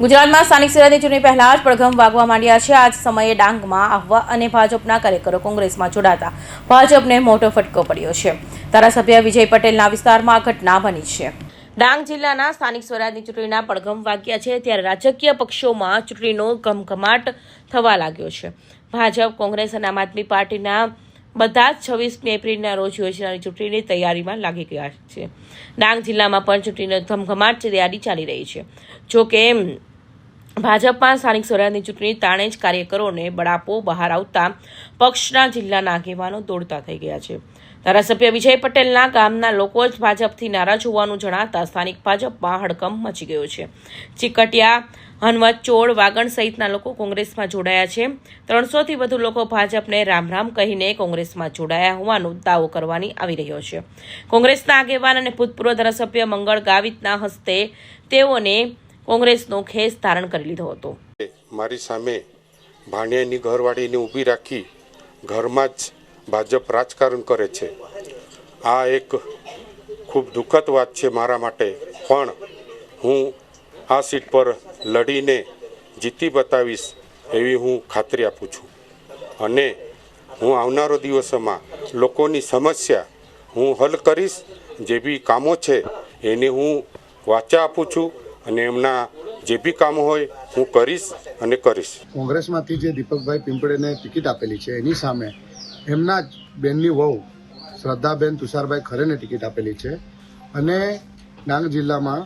ગુજરાતમાં સ્થાનિક સ્વરાજની ચૂંટણી પહેલા જ પડઘમ વાગવા માંડ્યા છે। આ જ સમયે ડાંગમાં આહવા અને ભાજપના કાર્યકરો કોંગ્રેસમાં જોડાતા ભાજપને મોટો ફટકો પડ્યો છે। ધારાસભ્ય વિજય પટેલના વિસ્તારમાં આ ઘટના બની છે। ડાંગ જિલ્લાના સ્થાનિક સ્વરાજની ચૂંટણીના પડઘમ વાગ્યા છે ત્યારે રાજકીય પક્ષોમાં ચૂંટણીનો ઘમઘમાટ થવા લાગ્યો છે। ભાજપ, કોંગ્રેસ અને આમ આદમી પાર્ટીના બધા જ 26 એપ્રિલના રોજ યોજાનારી ચૂંટણીની તૈયારીમાં લાગી ગયા છે। ડાંગ જિલ્લામાં પણ ચૂંટણીનો ધમધમાટ તૈયારી ચાલી રહી છે। જોકે ભાજપમાં સ્થાનિક સ્વરાજની ચૂંટણી તાણે જ કાર્યકરોને બળાપો બહાર આવતા પક્ષના જિલ્લાના આગેવાનો દોડતા થઈ ગયા છે। ધારાસભ્ય વિજય પટેલના ગામના લોકો જ ભાજપથી નારાજ હોવાનું જણાતા સ્થાનિક ભાજપમાં હડકંપ મચી ગયો છે। ચીકટિયા, હનવત, ચોડ, વાગણ સહિતના લોકો કોંગ્રેસમાં જોડાયા છે। 300થી વધુ લોકો ભાજપને રામ રામ કહીને કોંગ્રેસમાં જોડાયા હોવાનો દાવો કરવાની આવી રહ્યો છે। કોંગ્રેસના આગેવાન અને ભૂતપૂર્વ ધારાસભ્ય મંગળ ગાવિતના હસ્તે તેઓને કોંગ્રેસનો ખેસ ધારણ કરી લીધો હતો। મારી સામે ભાણિયાની ઘરવાળીને ઊભી રાખી ઘરમાં જ ભાજપ રાજકારણ કરે છે। આ એક ખૂબ દુઃખદ વાત છે મારા માટે, પણ હું આ સીટ પર લડીને જીતી બતાવીશ એવી હું ખાતરી આપું છું અને હું આવનારો દિવસોમાં લોકોની સમસ્યા હું હલ કરીશ। જે બી કામો છે એને હું વાચા આપું છું અને એમના જે બી કામો હોય હું કરીશ અને કરીશ। કોંગ્રેસમાંથી જે દીપકભાઈ પિંપળેને ટિકિટ આપેલી છે એની સામે એમના જ બેનની વહુ શ્રદ્ધાબેન તુષારભાઈ ખરેને ટિકિટ આપેલી છે અને ડાંગ જિલ્લામાં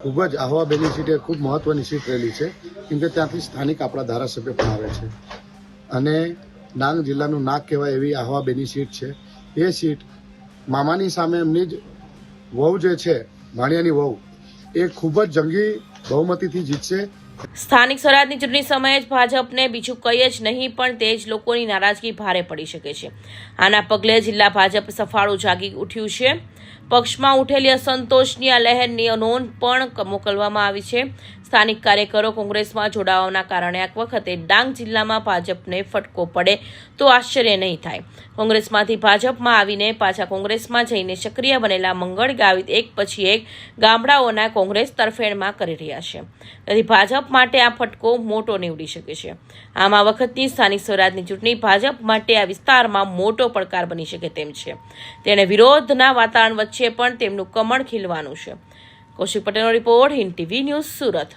ખૂબ જ આહવાબેનની સીટ એ ખૂબ મહત્ત્વની સીટ રહેલી છે કેમ કે ત્યાંથી સ્થાનિક આપણા ધારાસભ્ય પણ આવે છે અને ડાંગ જિલ્લાનું નાક કહેવાય એવી આહવાબેનની સીટ છે। એ સીટ મામાની સામે એમની જ વહુ જે છે ભાણિયાની વહુ એ ખૂબ જ જંગી બહુમતીથી જીતશે। સ્થાનિક સ્વરાજની ચૂંટણી સમયે જ ભાજપને બીજું કંઈ જ નહીં પણ તે જ લોકોની નારાજગી ભારે પડી શકે છે। આના પગલે જિલ્લા ભાજપ સફાળું જાગી ઉઠ્યું છે। પક્ષમાં ઉઠેલી અસંતોષની આ લહેરની નોંધ પણ મોકલવામાં આવી છે। સ્થાનિક કાર્યકરો કોંગ્રેસમાં જોડાવાના કારણે આ વખતે ડાંગ જિલ્લામાં ભાજપને ફટકો પડે તો આશ્ચર્ય નહીં થાય। કોંગ્રેસમાંથી ભાજપમાં આવીને પાછા કોંગ્રેસમાં જઈને સક્રિય બનેલા મંગળ ગાવિત એક પછી એક ગામડાઓના કોંગ્રેસ તરફેણમાં કરી રહ્યા છે। તેથી ભાજપ માટે આ ફટકો મોટો નીવડી શકે છે। આમ આ વખતની સ્થાનિક સ્વરાજની ચૂંટણી ભાજપ માટે આ વિસ્તારમાં મોટો પડકાર બની શકે તેમ છે। તેણે વિરોધના વાતાવરણ વચ્ચે પણ તેમનું કમળ ખીલવાનું છે। કૌશિક પટેલનો report, Hind TV news, Surat.